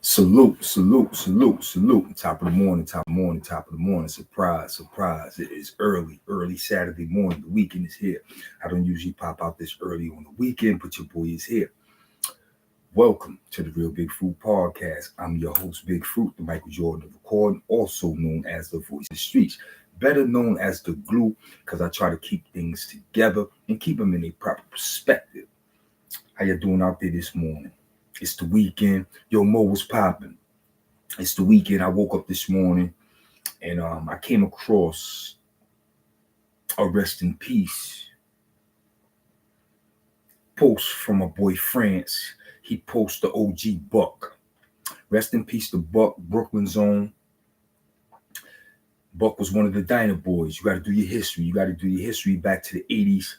Salute, salute, salute, salute. Top of the morning, top of the morning, top of the morning. Surprise, surprise. It is early Saturday morning. The weekend is here. I don't usually pop out this early on the weekend, but your boy is here. Welcome to the Real Big Fruit Podcast. I'm your host, Big Fruit, the Michael Jordan of recording, also known as the voice of the streets, better known as the glue, because I try to keep things together and keep them in a proper perspective. How you doing out there this morning? It's the weekend. Yo, Mo was popping. It's the weekend. I woke up this morning and I came across a rest in peace post from my boy France. He posted the OG Buck. Rest in peace to Buck, Brooklyn Zone. Buck was one of the Diner Boys. You got to do your history. You got to do your history back to the 80s.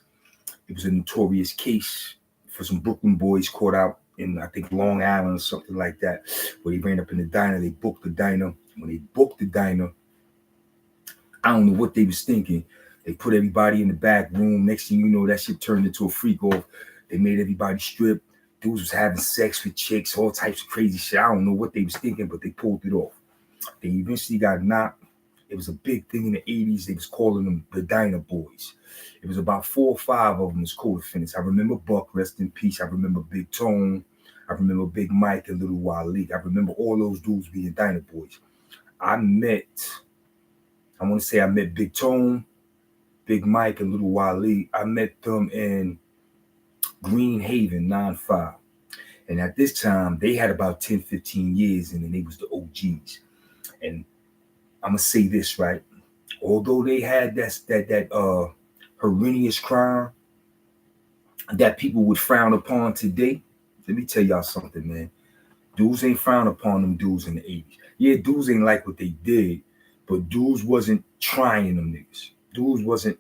It was a notorious case for some Brooklyn boys caught out in, I think, Long Island or something like that, where they ran up in the diner. They booked the diner. When they booked the diner, I don't know what they was thinking. They put everybody in the back room. Next thing you know, that shit turned into a freak off. They made everybody strip. Dudes was having sex with chicks, all types of crazy shit. I don't know what they was thinking, but they pulled it off. They eventually got knocked. It was a big thing in the 80s. They was calling them the Diner Boys. It was about 4 or 5 of them as co-defendants. I remember Buck, rest in peace. I remember Big Tone. I remember Big Mike and Little Waleed. I remember all those dudes being Diner Boys. I met Big Tone, Big Mike, and Little Waleed. I met them in Green Haven, 9-5. And at this time, they had about 10, 15 years in, and they was the OGs. And I'm going to say this, right? Although they had that horrendous crime that people would frown upon today, let me tell y'all something, man. Dudes ain't frowned upon them dudes in the 80s. Yeah, dudes ain't like what they did, but dudes wasn't trying them niggas. Dudes wasn't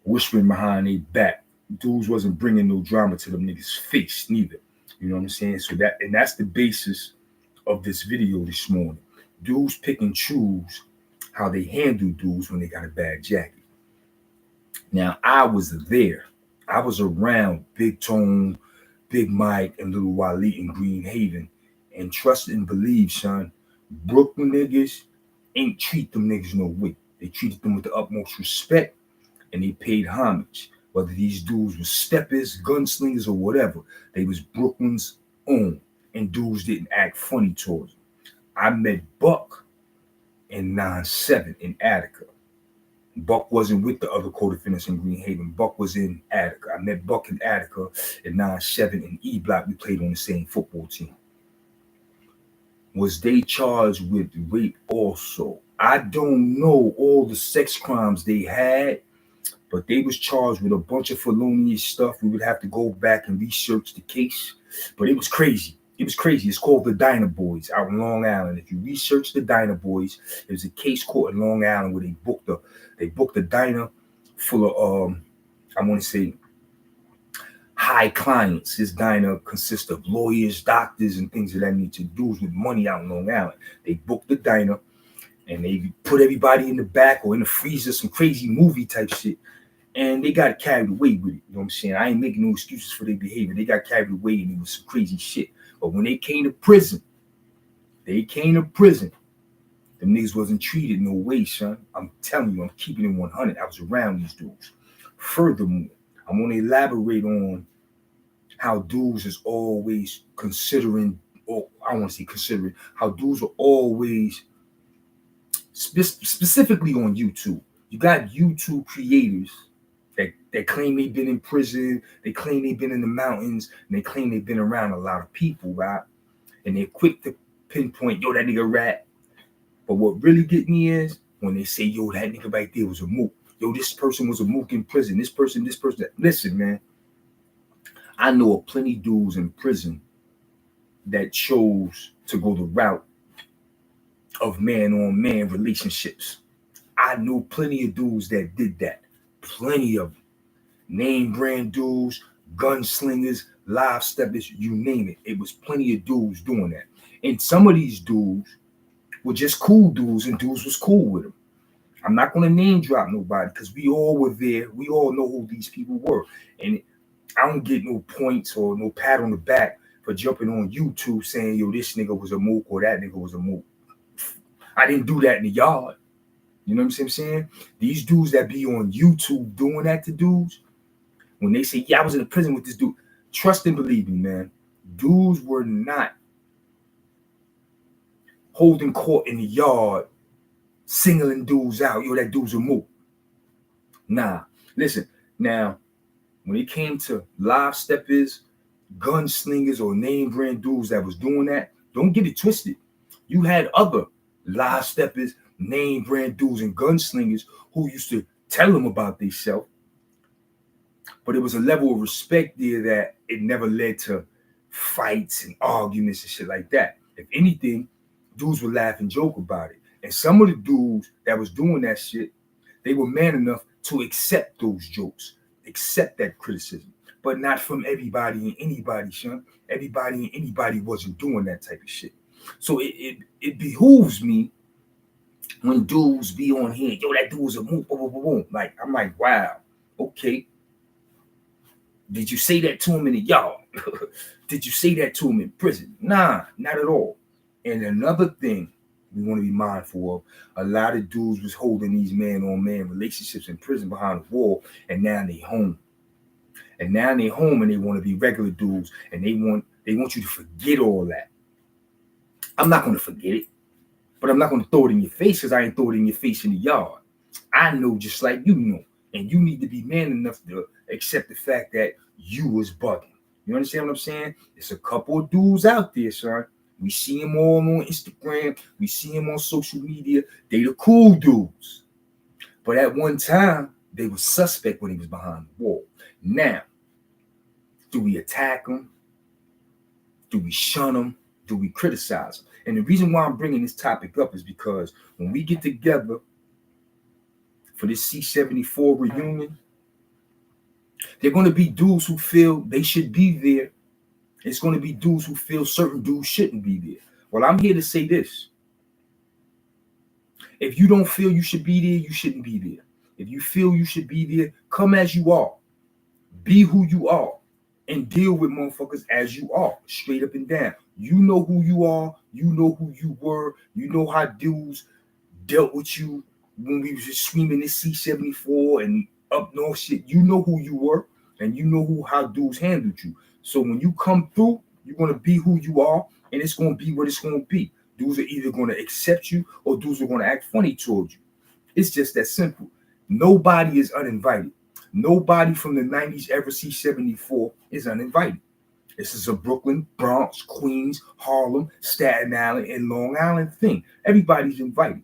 whispering behind their back. Dudes wasn't bringing no drama to them niggas' face neither. You know what I'm saying? So that's the basis of this video this morning. Dudes pick and choose how they handle dudes when they got a bad jacket. Now, I was there. I was around Big Tone, Big Mike, and Little Waleed in Green Haven. And trust and believe, son, Brooklyn niggas ain't treat them niggas no way. They treated them with the utmost respect, and they paid homage. Whether these dudes were steppers, gunslingers, or whatever, they was Brooklyn's own, and dudes didn't act funny towards them. I met Buck in 9-7 in Attica. Buck wasn't with the other co-defendants in Green Haven. Buck was in Attica. I met Buck in Attica in 9-7 in E Block. We played on the same football team. Was they charged with rape also? I don't know all the sex crimes they had, but they was charged with a bunch of felonious stuff. We would have to go back and research the case, but it was crazy. It was crazy. It's called the Diner Boys out in Long Island. If you research the Diner Boys, there's a case court in Long Island where they booked a diner full of I want to say high clients. This diner consists of lawyers, doctors, and things of that nature. Dudes with money out in Long Island. They booked the diner and they put everybody in the back or in the freezer, some crazy movie type shit. And they got carried away with it. You know what I'm saying? I ain't making no excuses for their behavior. They got carried away and it was some crazy shit. But when they came to prison, them niggas wasn't treated no way, son. I'm telling you, I'm keeping it 100. I was around these dudes. Furthermore, I want to elaborate on how dudes is always considering, how dudes are always, specifically on YouTube. You got YouTube creators that claim they've been in prison, they claim they've been in the mountains, and they claim they've been around a lot of people, right? And they're quick to pinpoint, yo, that nigga rat. But what really get me is when they say, yo, that nigga right there was a mook. Yo, this person was a mook in prison. This person. Listen, man, I know of plenty dudes in prison that chose to go the route of man-on-man relationships. I know plenty of dudes that did that. Plenty of them. Name brand dudes, gunslingers, live steppers, you name it. It was plenty of dudes doing that. And some of these dudes were just cool dudes, and dudes was cool with them. I'm not going to name drop nobody because we all were there. We all know who these people were. And I don't get no points or no pat on the back for jumping on YouTube saying, yo, this nigga was a mook or that nigga was a mook. I didn't do that in the yard. You know what I'm saying? These dudes that be on YouTube doing that to dudes, when they say, yeah, I was in a prison with this dude, trust and believe me, man, dudes were not holding court in the yard, singling dudes out. Yo, that dude's a mook. Nah, listen, now, when it came to live steppers, gunslingers, or name brand dudes that was doing that, don't get it twisted. You had other live steppers, name brand dudes, and gunslingers who used to tell them about themselves. But it was a level of respect there that it never led to fights and arguments and shit like that. If anything, dudes would laugh and joke about it. And some of the dudes that was doing that shit, they were man enough to accept those jokes, accept that criticism, but not from everybody and anybody, son. Everybody and anybody wasn't doing that type of shit. So it behooves me when dudes be on here, yo, that dude was a move, boom, boom, boom, boom. Like, I'm like, wow, okay. Did you say that to him in the yard? Did you say that to him in prison? Nah, not at all. And another thing we want to be mindful of, a lot of dudes was holding these man-on-man relationships in prison behind the wall, and now they home. And now they home and they want to be regular dudes, and they want you to forget all that. I'm not going to forget it, but I'm not going to throw it in your face because I ain't throw it in your face in the yard. I know just like you know, and you need to be man enough to accept the fact that you was bugging. You understand what I'm saying? It's a couple of dudes out there, son. We see them all on Instagram. We see them on social media. They the cool dudes. But at one time, they were suspect when he was behind the wall. Now, do we attack them? Do we shun them? Do we criticize them? And the reason why I'm bringing this topic up is because when we get together for this C74 reunion, they're going to be dudes who feel they should be there. It's going to be dudes who feel certain dudes shouldn't be there. Well, I'm here to say this. If you don't feel you should be there, you shouldn't be there. If you feel you should be there, come as you are. Be who you are. And deal with motherfuckers as you are, straight up and down. You know who you are. You know who you were. You know how dudes dealt with you when we was just screaming this C74 and up north shit. You know who you were, and you know how dudes handled you. So when you come through, you're going to be who you are, and it's going to be what it's going to be. Dudes are either going to accept you or dudes are going to act funny towards you. It's just that simple. Nobody is uninvited. Nobody from the 90s ever C74 is uninvited. This is a Brooklyn, Bronx, Queens, Harlem, Staten Island, and Long Island thing. Everybody's invited.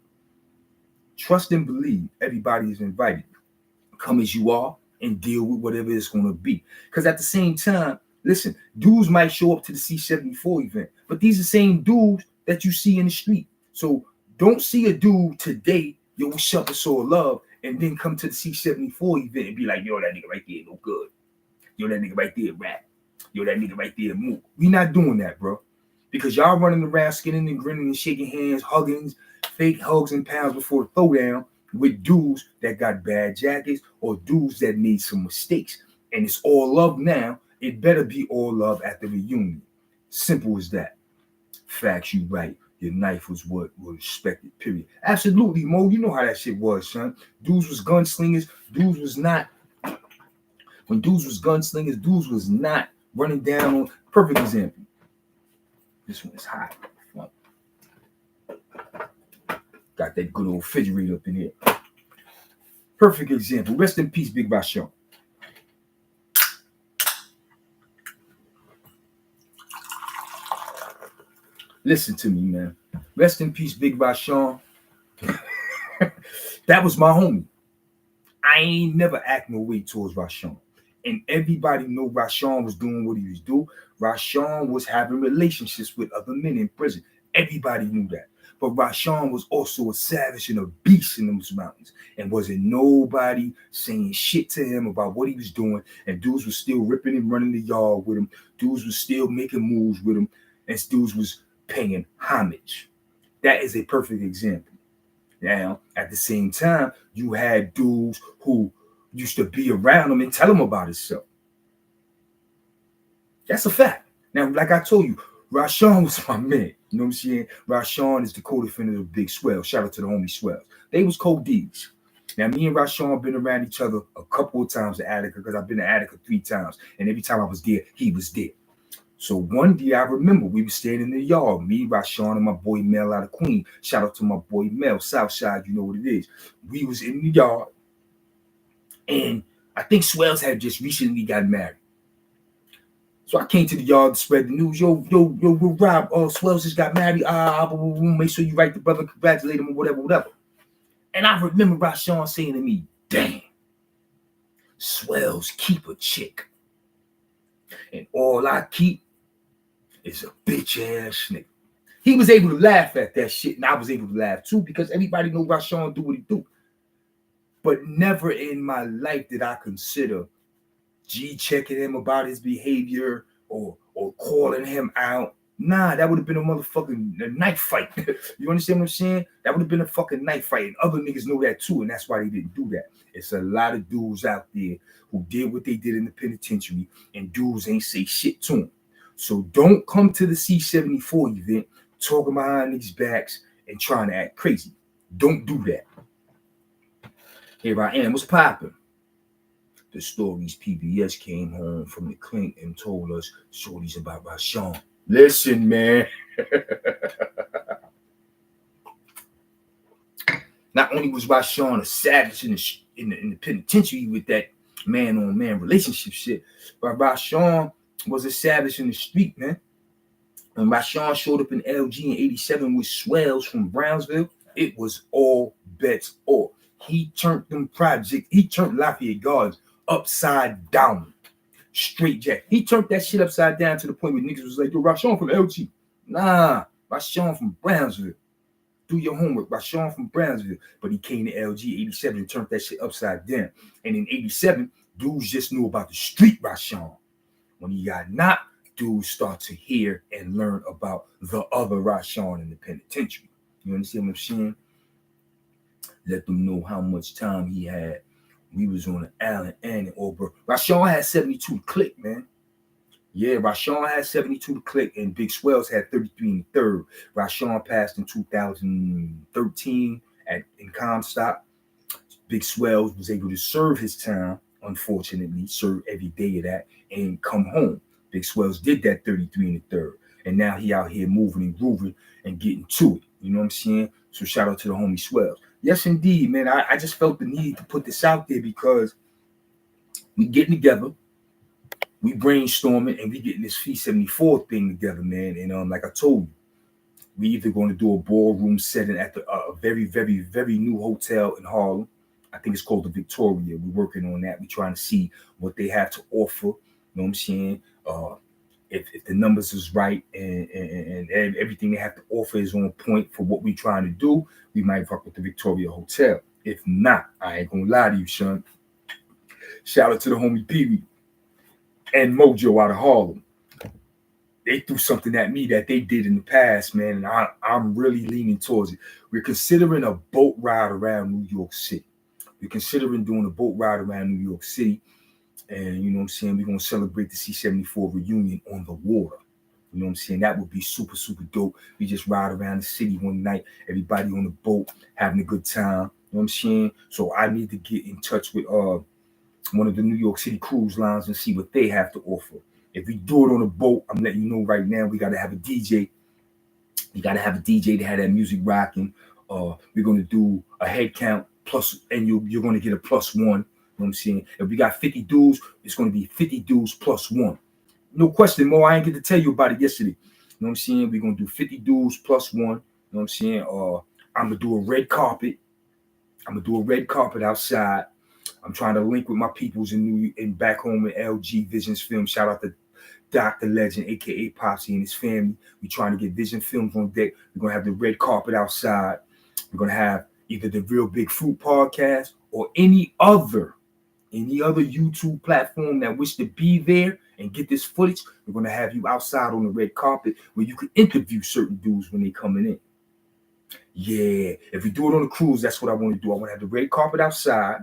Trust and believe everybody is invited. Come as you are and deal with whatever it's going to be. Because at the same time, listen, dudes might show up to the C74 event, but these are the same dudes that you see in the street. So don't see a dude today, yo, what's up, it's all love, and then come to the C74 event and be like, yo, that nigga right there no good. Yo, that nigga right there rap. Yo, that nigga right there move. We not doing that, bro. Because y'all running around skinning and grinning and shaking hands, hugging, fake hugs and pounds before the throwdown with dudes that got bad jackets or dudes that made some mistakes. And it's all love now. It better be all love at the reunion. Simple as that. Facts, you right. Your knife was what was respected, period. Absolutely, Mo. You know how that shit was, son. Dudes was gunslingers. Dudes was not. When dudes was gunslingers, dudes was not running down on. Perfect example. This one is hot. Got that good old refrigerator up in here. Perfect example. Rest in peace, Big Vashon. Listen to me, man. Rest in peace, Big Vashon. That was my homie. I ain't never act no way towards Rashawn. And everybody know Rashawn was doing what he was doing. Rashawn was having relationships with other men in prison. Everybody knew that. But Rashawn was also a savage and a beast in those mountains. And wasn't nobody saying shit to him about what he was doing. And dudes was still ripping and running the yard with him. Dudes was still making moves with him. And dudes was paying homage. That is a perfect example. Now, at the same time, you had dudes who used to be around him and tell him about himself. That's a fact. Now, like I told you, Rashawn was my man. You know what I'm saying? Rashawn is the co-defendant of Big Swell. Shout out to the homie Swells. They was co-Ds. Now, me and Rashawn been around each other a couple of times at Attica because I've been to Attica 3 times. And every time I was there, he was there. So one day I remember we were standing in the yard, me, Rashawn, and my boy Mel out of Queen. Shout out to my boy Mel, Southside, you know what it is. We was in the yard, and I think Swells had just recently got married. So I came to the yard to spread the news. Yo, Rob, Swells just got married. Make sure you write the brother, congratulate him or whatever. And I remember Rashawn saying to me, damn, Swells keep a chick. And all I keep is a bitch ass nigga. He was able to laugh at that shit, and I was able to laugh too, because everybody know Rashawn do what he do. But never in my life did I consider G-checking him about his behavior or calling him out. Nah, that would have been a motherfucking knife fight. You understand what I'm saying? That would have been a fucking knife fight. And other niggas know that too, and that's why they didn't do that. It's a lot of dudes out there who did what they did in the penitentiary, and dudes ain't say shit to them. So don't come to the C74 event talking behind these backs and trying to act crazy. Don't do that. Here I am. What's popping? The stories PBS came home from the clink and told us stories about Rashawn. Listen, man. Not only was Rashawn a savage in the penitentiary with that man-on-man relationship shit, but Rashawn was a savage in the street, man. When Rashawn showed up in LG in 87 with Swells from Brownsville, it was all bets off. He turned Lafayette Gardens upside down. Straight jack. He turned that shit upside down to the point where niggas was like, yo, Rashawn from LG. Nah, Rashawn from Brownsville. Do your homework. Rashawn from Brownsville. But he came to LG 87 and turned that shit upside down. And in 87, dudes just knew about the street Rashawn. When he got knocked, dudes start to hear and learn about the other Rashawn in the penitentiary. You understand what I'm saying? Let them know how much time he had. We was on the Allen and in Auburn. Rashawn had 72 to click, man. Yeah, Rashawn had 72 to click, and Big Swells had 33 in the third. Rashawn passed in 2013 in Comstock. Big Swells was able to serve his time, unfortunately, serve every day of that, and come home. Big Swells did that 33 in the third. And now he out here moving and grooving and getting to it. You know what I'm saying? So shout out to the homie Swells. Yes, indeed, man. I just felt the need to put this out there because we getting together, we brainstorming, and we getting this C74 thing together, man. And like I told you, we either going to do a ballroom setting at a very, very, very new hotel in Harlem. I think it's called the Victoria. We're working on that. We're trying to see what they have to offer. You know what I'm saying? If the numbers is right and everything they have to offer is on point for what we're trying to do, we might fuck with the Victoria Hotel. If not, I ain't gonna lie to you, son. Shout out to the homie Pee-wee and Mojo out of Harlem. They threw something at me that they did in the past, man, and I'm really leaning towards it. We're considering a boat ride around New York City. We're considering doing a boat ride around New York City. And you know what I'm saying? We're going to celebrate the C74 reunion on the water. You know what I'm saying? That would be super, super dope. We just ride around the city one night, everybody on the boat, having a good time. You know what I'm saying? So I need to get in touch with one of the New York City cruise lines and see what they have to offer. If we do it on a boat, I'm letting you know right now, we got to have a DJ. You got to have a DJ to have that music rocking. We're going to do a head count plus, and you're going to get a +1. You know what I'm saying? If we got 50 dudes, it's going to be 50 dudes +1. No question, Mo. I ain't get to tell you about it yesterday. You know what I'm saying? We're going to do 50 dudes +1. You know what I'm saying? I'm going to do a red carpet. I'm going to do a red carpet outside. I'm trying to link with my peoples in back home in LG Visions Film. Shout out to Dr. Legend, a.k.a. Popsy and his family. We're trying to get Vision Films on deck. We're going to have the red carpet outside. We're going to have either the Real Big Fruit podcast or any other YouTube platform that wish to be there and get this footage. We're going to have you outside on the red carpet where you can interview certain dudes when they're coming in. Yeah, if we do it on a cruise, that's what I want to do. I want to have the red carpet outside.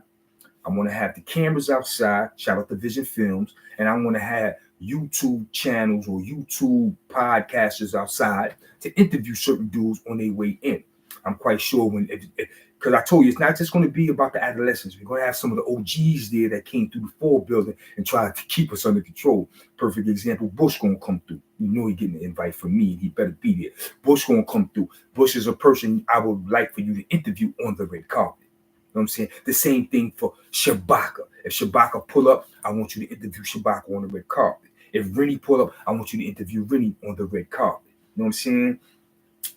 I want to have the cameras outside. Shout out to Vision Films. And I want to have YouTube channels or YouTube podcasters outside to interview certain dudes on their way in. I'm quite sure because I told you it's not just going to be about the adolescents. We're going to have some of the OGs there that came through the Ford building and tried to keep us under control. Perfect example, Bush going to come through. You know he getting an invite from me, and he better be there. Bush going to come through. Bush is a person I would like for you to interview on the red carpet. You know what I'm saying? The same thing for Shabaka. If Shabaka pull up, I want you to interview Shabaka on the red carpet. If Rennie pull up, I want you to interview Rennie on the red carpet. You know what I'm saying?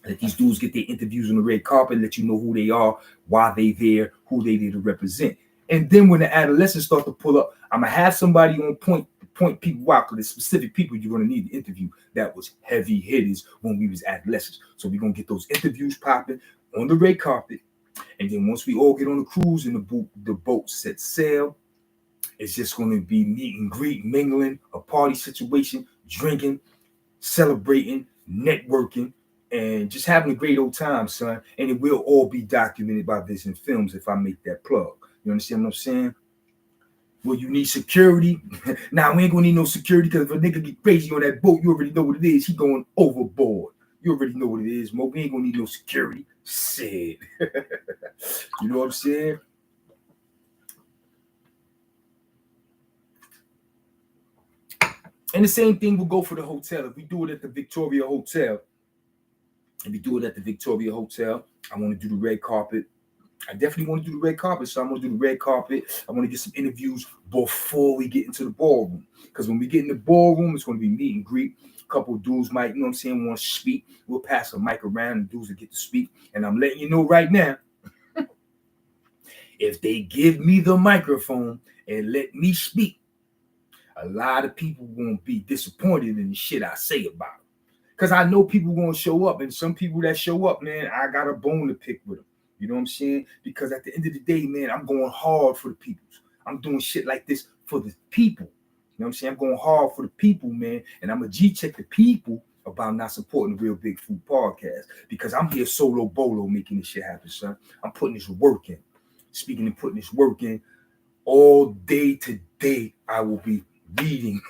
Let these dudes get their interviews on the red carpet, let you know who they are, why they there, who they there to represent. And then when the adolescents start to pull up, I'm going to have somebody on point people out, because there's specific people you're going to need to interview that was heavy hitters when we was adolescents. So we're going to get those interviews popping on the red carpet. And then once we all get on the cruise and the boat set sail, it's just going to be meet and greet, mingling, a party situation, drinking, celebrating, networking, and just having a great old time, son. And it will all be documented by Vision Films if I make that plug. You understand what I'm saying? Well, you need security. Now, we ain't going to need no security, because if a nigga get crazy on that boat, you already know what it is. He going overboard. You already know what it is, Mo. We ain't going to need no security. Shit. You know what I'm saying? And the same thing will go for the hotel. If we do it at the Victoria Hotel, I want to do the red carpet. I definitely want to do the red carpet, so I'm going to do the red carpet. I want to get some interviews before we get into the ballroom, because when we get in the ballroom, it's going to be meet and greet. A couple of dudes might, you know what I'm saying, want to speak. We'll pass a mic around and dudes will get to speak. And I'm letting you know right now, if they give me the microphone and let me speak, a lot of people going to be disappointed in the shit I say about them. Because I know people going to show up, and some people that show up, man, I got a bone to pick with them. You know what I'm saying? Because at the end of the day, man, I'm going hard for the people. I'm doing shit like this for the people. You know what I'm saying? I'm going hard for the people, man. And I'm going to G-check the people about not supporting the Real Big Food Podcast, because I'm here solo bolo making this shit happen, son. I'm putting this work in. Speaking of putting this work in, all day today, I will be reading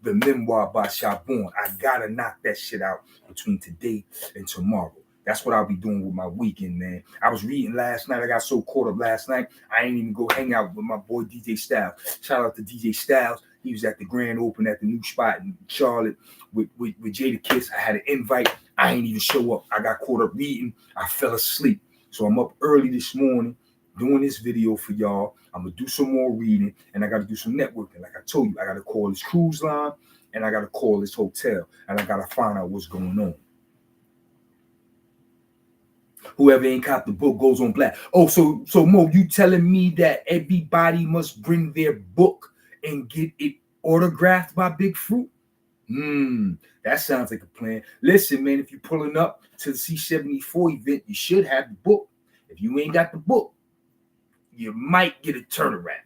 the memoir by Shabon. I gotta knock that shit out between today and tomorrow. That's what I'll be doing with my weekend, man. I was reading last night. I got so caught up last night, I ain't even go hang out with my boy DJ Styles. Shout out to DJ Styles. He was at the grand open at the new spot in Charlotte with Jada Kiss. I had an invite. I ain't even show up. I got caught up reading. I fell asleep. So I'm up early this morning doing this video for y'all. I'm going to do some more reading, and I got to do some networking. Like I told you, I got to call this cruise line, and I got to call this hotel, and I got to find out what's going on. Whoever ain't caught the book goes on black. Oh, so Mo, you telling me that everybody must bring their book and get it autographed by Big Fruit? That sounds like a plan. Listen, man, if you're pulling up to the C74 event, you should have the book. If you ain't got the book, you might get a turnaround.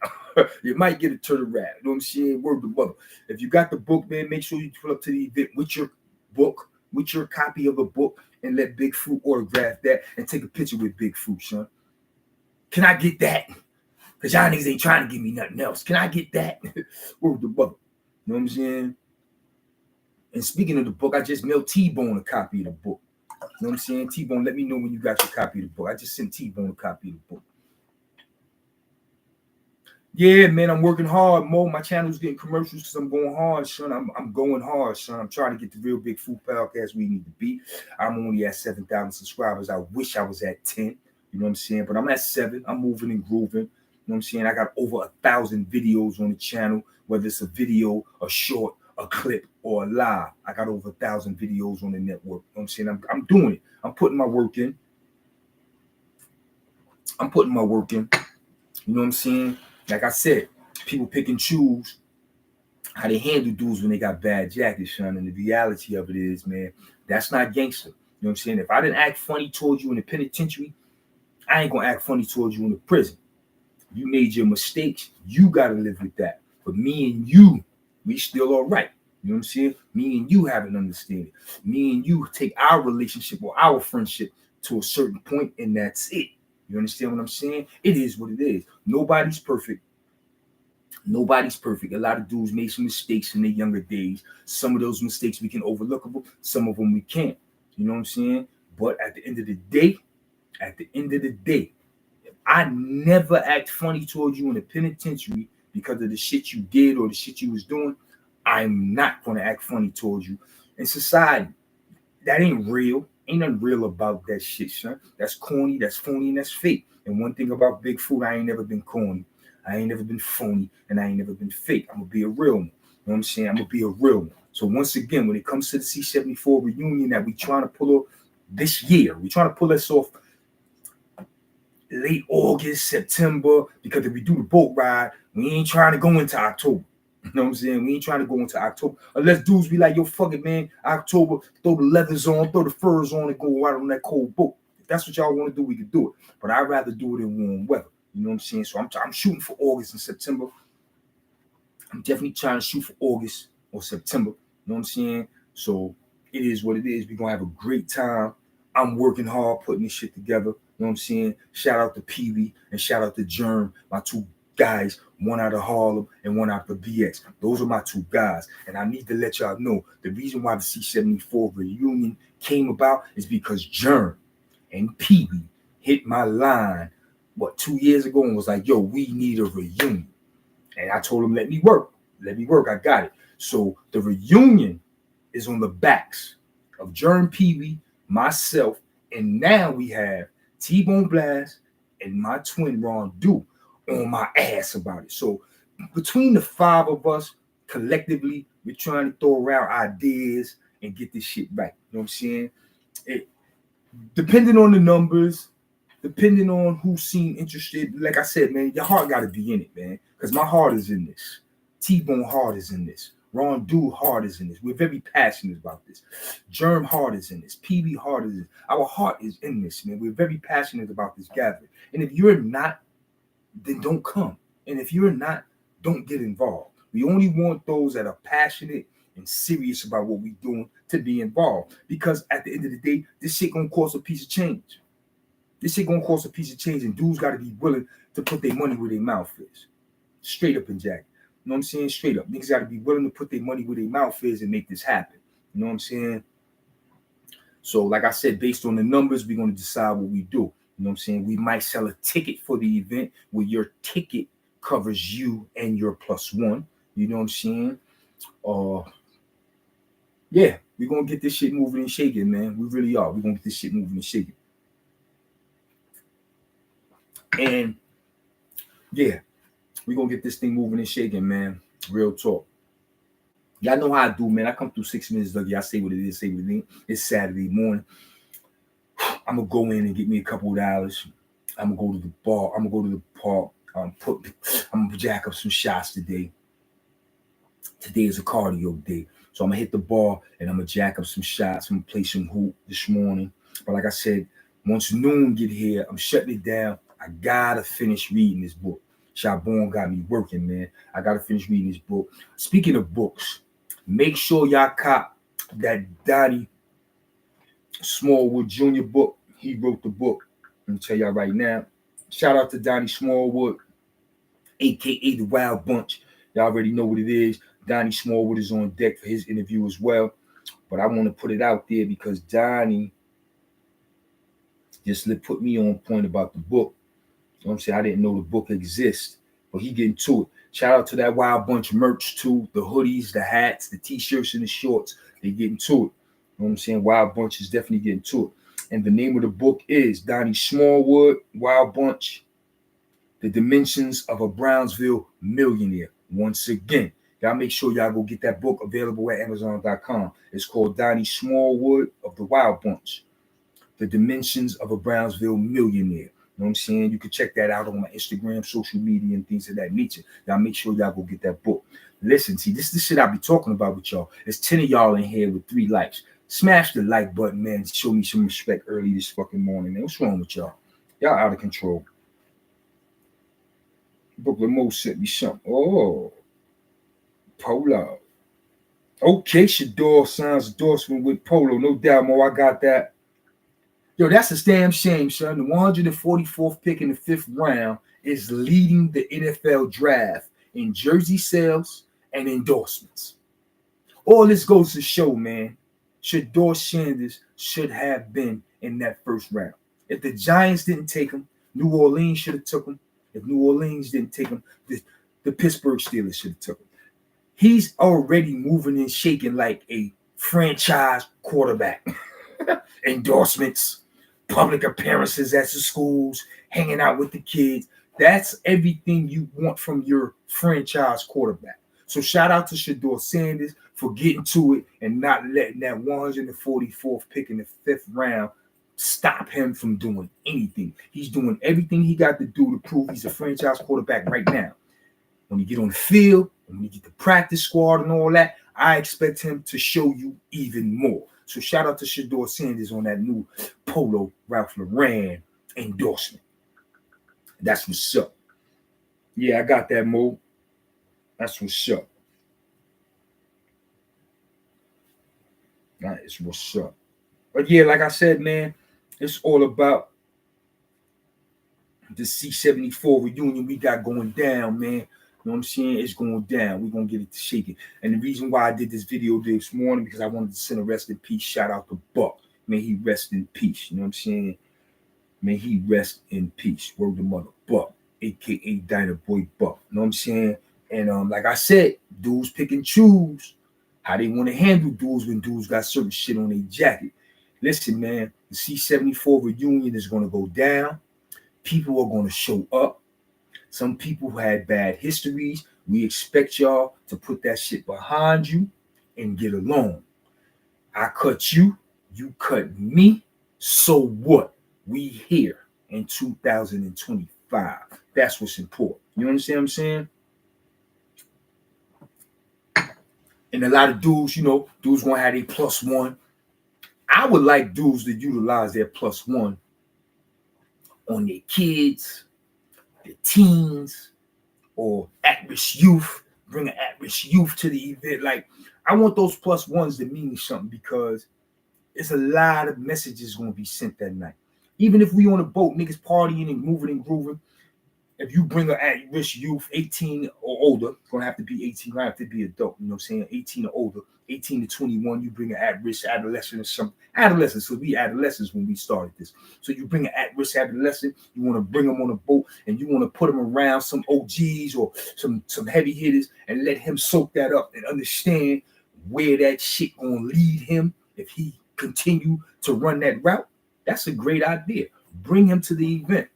You might get a turnaround. You know what I'm saying? Word to mother. If you got the book, man, make sure you pull up to the event with your book, with your copy of a book, and let Big Fruit autograph that and take a picture with Big Fruit, son. Can I get that? Because y'all niggas ain't trying to give me nothing else. Can I get that? Word to mother. You know what I'm saying? And speaking of the book, I just mailed T-Bone a copy of the book. You know what I'm saying? T-Bone, let me know when you got your copy of the book. I just sent T-Bone a copy of the book. Yeah, man, I'm working hard, Mo. My channel's getting commercials because I'm going hard, son. I'm going hard, son. I'm trying to get the Real Big Food Podcast we need to be. I'm only at 7,000 subscribers. I wish I was at 10. You know what I'm saying? But I'm at 7. I'm moving and grooving. You know what I'm saying? I got over 1,000 videos on the channel, whether it's a video, a short, a clip, or a live. I got over 1,000 videos on the network. You know what I'm saying? I'm doing it. I'm putting my work in. You know what I'm saying? Like I said, people pick and choose how they handle dudes when they got bad jackets, son. And the reality of it is, man, that's not gangster. You know what I'm saying? If I didn't act funny towards you in the penitentiary, I ain't going to act funny towards you in the prison. You made your mistakes. You got to live with that. But me and you, we still all right. You know what I'm saying? Me and you have an understanding. Me and you take our relationship or our friendship to a certain point, and that's it. You understand what I'm saying? It is what it is. Nobody's perfect. Nobody's perfect. A lot of dudes made some mistakes in their younger days. Some of those mistakes we can overlook them. Some of them we can't. You know what I'm saying? But at the end of the day, I never act funny towards you in the penitentiary because of the shit you did or the shit you was doing. I'm not going to act funny towards you in society. That ain't real. Ain't nothing real about that shit, son. That's corny, that's phony, and that's fake. And one thing about Bigfoot, I ain't never been corny. I ain't never been phony, and I ain't never been fake. I'm going to be a real one. You know what I'm saying? I'm going to be a real one. So once again, when it comes to the C74 reunion that we trying to pull off this year, we trying to pull this off late August, September, because if we do the boat ride, we ain't trying to go into October. You know what I'm saying? We ain't trying to go into October. Unless dudes be like, yo, fuck it, man. October, throw the leathers on, throw the furs on, and go out on that cold boat. If that's what y'all want to do, we can do it. But I'd rather do it in warm weather. You know what I'm saying? So I'm shooting for August and September. I'm definitely trying to shoot for August or September. You know what I'm saying? So it is what it is. We're going to have a great time. I'm working hard putting this shit together. You know what I'm saying? Shout out to Pee Wee and shout out to Germ, my two guys, one out of Harlem and one out of BX. Those are my two guys. And I need to let y'all know the reason why the C74 reunion came about is because Germ and Pee Wee hit my line, 2 years ago and was like, yo, we need a reunion. And I told them, let me work. I got it. So the reunion is on the backs of Germ, Pee Wee, myself, and now we have T-Bone Blast and my twin Ron Du on my ass about it. So between the five of us, collectively, we're trying to throw around ideas and get this shit right. You know what I'm saying? Depending on the numbers, depending on who seemed interested, like I said, man, your heart got to be in it, man, because my heart is in this. T-Bone heart is in this. Ron Du heart is in this. We're very passionate about this. Germ heart is in this. Pee Wee heart is in this. Our heart is in this, man. We're very passionate about this gathering. And if you're not, then don't come. And if you're not, don't get involved. We only want those that are passionate and serious about what we're doing to be involved. Because at the end of the day, this shit gonna cost a piece of change. And dudes gotta be willing to put their money where their mouth is. Straight up and jack. You know what I'm saying? Straight up. Niggas gotta be willing to put their money where their mouth is and make this happen. You know what I'm saying? So, like I said, based on the numbers, we're gonna decide what we do. You know what I'm saying? We might sell a ticket for the event where your ticket covers you and your plus one. You know what I'm saying? Yeah, we're going to get this shit moving and shaking, man. We really are. We're going to get this shit moving and shaking. And, yeah, we're going to get this thing moving and shaking, man. Real talk. Y'all know how I do, man. I come through 6 minutes, Dougie. I say what it is, say what it ain't. It's Saturday morning. I'm going to go in and get me a couple of dollars. I'm going to go to the bar. I'm going to go to the park. I'm going to jack up some shots today. Today is a cardio day. So I'm going to hit the bar and I'm going to jack up some shots. I'm going to play some hoop this morning. But like I said, once noon get here, I'm shutting it down. I got to finish reading this book. Chabon got me working, man. I got to finish reading this book. Speaking of books, make sure y'all cop that Donnie Smallwood Jr. book. He wrote the book. Let me tell y'all right now. Shout out to Donnie Smallwood, a.k.a. The Wild Bunch. Y'all already know what it is. Donnie Smallwood is on deck for his interview as well. But I want to put it out there because Donnie just put me on point about the book. You know what I'm saying? I didn't know the book exists, but he getting to it. Shout out to that Wild Bunch merch too. The hoodies, the hats, the t-shirts, and the shorts. They getting to it. You know what I'm saying? Wild Bunch is definitely getting to it. And the name of the book is Donnie Smallwood, Wild Bunch, The Dimensions of a Brownsville Millionaire. Once again, y'all make sure y'all go get that book available at Amazon.com. It's called Donnie Smallwood of the Wild Bunch, The Dimensions of a Brownsville Millionaire. You know what I'm saying? You can check that out on my Instagram, social media, and things of that nature. Y'all make sure y'all go get that book. Listen, see, this is the shit I be talking about with y'all. There's 10 of y'all in here with 3 likes. Smash the like button, man. Show me some respect early this fucking morning, man. What's wrong with y'all? Y'all out of control. Brooklyn Mo sent me something. Oh, Polo. Okay, Shador signs endorsement with Polo. No doubt, Mo. I got that. Yo, that's a damn shame, son. The 144th pick in the 5th round is leading the NFL draft in jersey sales and endorsements. All this goes to show, man, Shedeur Sanders should have been in that first round. If the Giants didn't take him, New Orleans should have took him. If New Orleans didn't take him, the Pittsburgh Steelers should have took him. He's already moving and shaking like a franchise quarterback. Endorsements, public appearances at the schools, hanging out with the kids. That's everything you want from your franchise quarterback. So shout out to Shedeur Sanders for getting to it and not letting that 144th pick in the 5th round stop him from doing anything. He's doing everything he got to do to prove he's a franchise quarterback right now. When you get on the field, when you get the practice squad and all that, I expect him to show you even more. So shout out to Shedeur Sanders on that new Polo Ralph Lauren endorsement. That's what's up. Yeah, I got that, Mo. That's what's up. That is what's up. But yeah, like I said, man, it's all about the C74 reunion we got going down, man. You know what I'm saying? It's going down. We're going to get it shaking. And the reason why I did this video this morning, because I wanted to send a rest in peace shout out to Buck. May he rest in peace. You know what I'm saying? May he rest in peace. Word to mother. Buck, a.k.a. Diner Boy Buck. You know what I'm saying? And like I said, dudes pick and choose how they want to handle dudes when dudes got certain shit on their jacket. Listen, man, the C74 reunion is going to go down. People are going to show up. Some people had bad histories. We expect y'all to put that shit behind you and get along. I cut you, you cut me. So what? We here in 2025. That's what's important. You understand what I'm saying? And a lot of dudes, you know, dudes gonna have their +1. I would like dudes to utilize their +1 on their kids, their teens, or at-risk youth. Bring an at-risk youth to the event. Like, I want those +1s to mean something because it's a lot of messages gonna be sent that night. Even if we on a boat, niggas partying and moving and grooving, if you bring an at-risk youth, 18 or older, gonna have to be 18, gonna have to be adult, you know what I'm saying? 18 or older, 18 to 21, you bring an at-risk adolescent or some adolescents. So we adolescents when we started this. So you bring an at-risk adolescent, you want to bring them on a boat and you want to put them around some OGs or some heavy hitters and let him soak that up and understand where that shit gonna lead him if he continue to run that route. That's a great idea. Bring him to the event.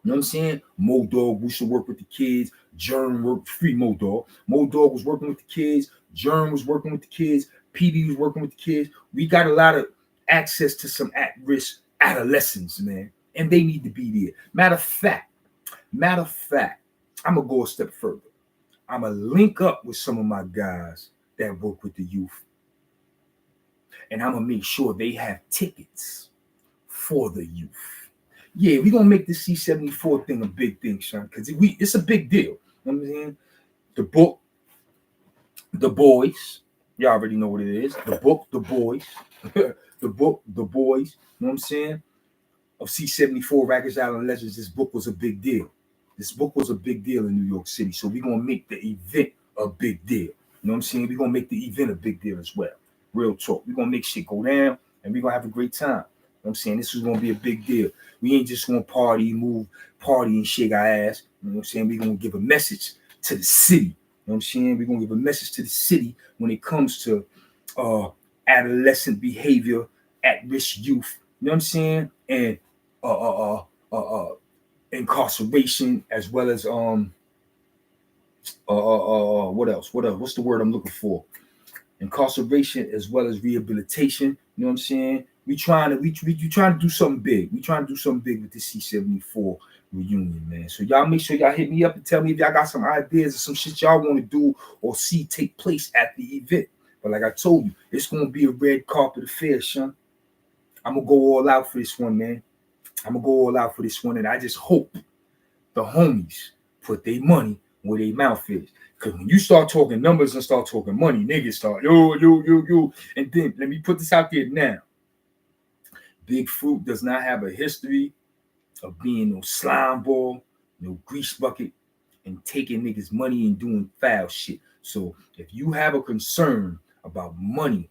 You know what I'm saying? Mo Dog, we should work with the kids. Jern worked free Mo Dog. Mo Dog was working with the kids. Jern was working with the kids. PB was working with the kids. We got a lot of access to some at-risk adolescents, man. And they need to be there. Matter of fact, I'm going to go a step further. I'm going to link up with some of my guys that work with the youth. And I'm going to make sure they have tickets for the youth. Yeah, we're going to make the C74 thing a big thing, son, because it's a big deal. You know what I'm saying? The book, The Boys. You already know what it is. The book, The Boys. The book, The Boys. You know what I'm saying? Of C74 Rikers Island Legends. This book was a big deal. This book was a big deal in New York City. So we're going to make the event a big deal. You know what I'm saying? We're going to make the event a big deal as well. Real talk. We're going to make shit go down and we're going to have a great time. You know what I'm saying? This is going to be a big deal. We ain't just going to party and shake our ass. You know what I'm saying? We're going to give a message to the city. You know what I'm saying? We're going to give a message to the city when it comes to adolescent behavior, at-risk youth. You know what I'm saying? And incarceration as well as what else? What's the word I'm looking for? Incarceration as well as rehabilitation. You know what I'm saying? We trying to do something big. We trying to do something big with the C74 reunion, man. So y'all make sure y'all hit me up and tell me if y'all got some ideas or some shit y'all want to do or see take place at the event. But like I told you, it's gonna be a red carpet affair, son. I'm gonna go all out for this one, man. I'm gonna go all out for this one, and I just hope the homies put their money where their mouth is. Because when you start talking numbers and start talking money, niggas start, yo. And then, let me put this out there now. Big Fruit does not have a history of being no slime ball, no grease bucket. and taking niggas' money and doing foul shit. So if you have a concern about money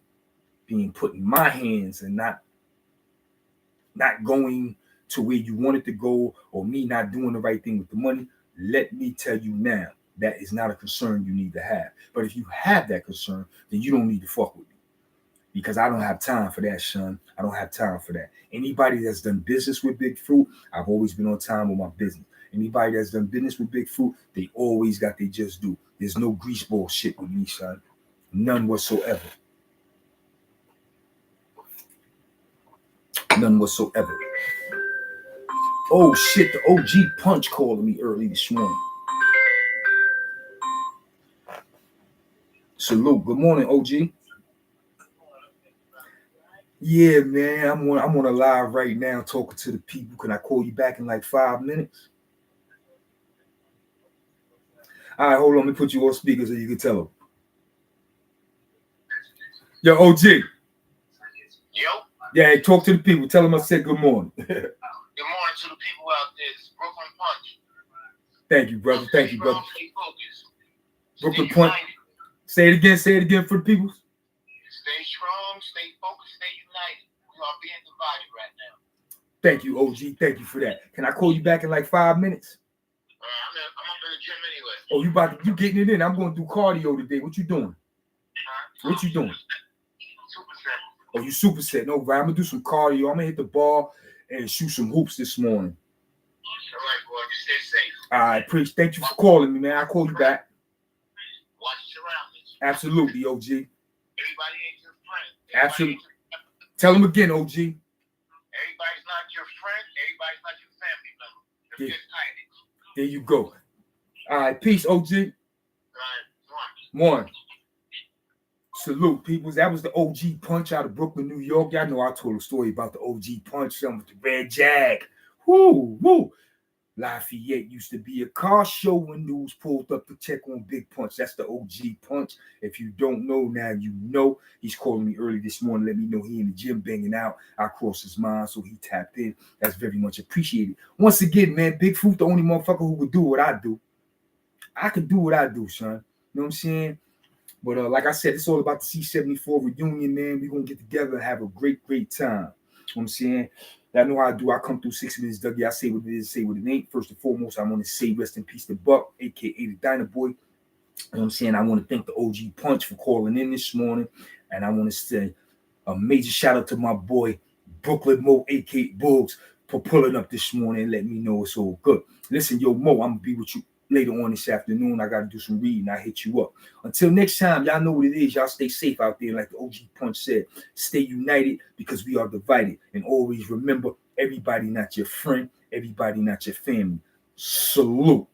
being put in my hands and not going to where you want it to go, or me not doing the right thing with the money, let me tell you now, that is not a concern you need to have. But if you have that concern, then you don't need to fuck with me, because I don't have time for that, son. I don't have time for that. Anybody that's done business with Big Fruit, I've always been on time with my business. Anybody that's done business with Big Fruit, they always got their just due. There's no greaseball shit with me, son. None whatsoever. None whatsoever. Oh shit, the OG Punch calling me early this morning. Salute. Good morning, OG. Yeah, man, I'm on a live right now talking to the people. Can I call you back in like 5 minutes? All right, hold on. Let me put you on speaker so you can tell them. Yo, OG. Yo. Yeah, talk to the people. Tell them I said good morning. Good morning to the people out there. It's Brooklyn Punch. Thank you, brother. Thank you, brother. Stay focused. Brooklyn Punch. Say it again. Say it again for the people. Stay strong. Stay focused. Stay united. We are being divided right now. Thank you, OG. Thank you for that. Can I call you back in like 5 minutes? I'm up in the gym anyway. Oh, you getting it in? I'm going to do cardio today. What you doing? What you doing? Superset. Oh, you superset. No, right. I'm going to do some cardio. I'm going to hit the ball and shoot some hoops this morning. All right, boy. You stay safe. All right, preach. Thank you for calling me, man. I'll call you back. Watch your surroundings. Absolutely, OG. Everybody ain't your friend. Absolutely. Tell them again, OG. Everybody's not your friend. Everybody's not your family member. They're just tidings. There you go. All right, peace, OG. All right, one. Salute, peoples. That was the OG Punch out of Brooklyn, New York. Y'all know I told a story about the OG Punch, something with the red jag. Woo, woo. Lafayette used to be a car show when news pulled up to check on Big Punch. That's the OG Punch. If you don't know, now you know. He's calling me early this morning. Let me know he in the gym banging out. I crossed his mind, so he tapped in. That's very much appreciated. Once again, man, Big Fruit, the only motherfucker who would do what I do. I could do what I do, son. You know what I'm saying? But like I said, it's all about the C74 reunion, man. We're going to get together and have a great, great time. You know what I'm saying? I know how I do. I come through 6 minutes, Dougie. I say what it is, say what it ain't. First and foremost, I want to say rest in peace to Buck, a.k.a. the Diner Boy. You know what I'm saying? I want to thank the OG Punch for calling in this morning. And I want to say a major shout out to my boy, Brooklyn Mo, a.k.a. Bugs, for pulling up this morning and letting me know it's all good. Listen, yo, Mo, I'm going to be with you later on this afternoon. I got to do some reading. I hit you up. Until next time, y'all know what it is. Y'all stay safe out there. Like the OG Punch said, stay united because we are divided. And always remember, everybody not your friend. Everybody not your family. Salute.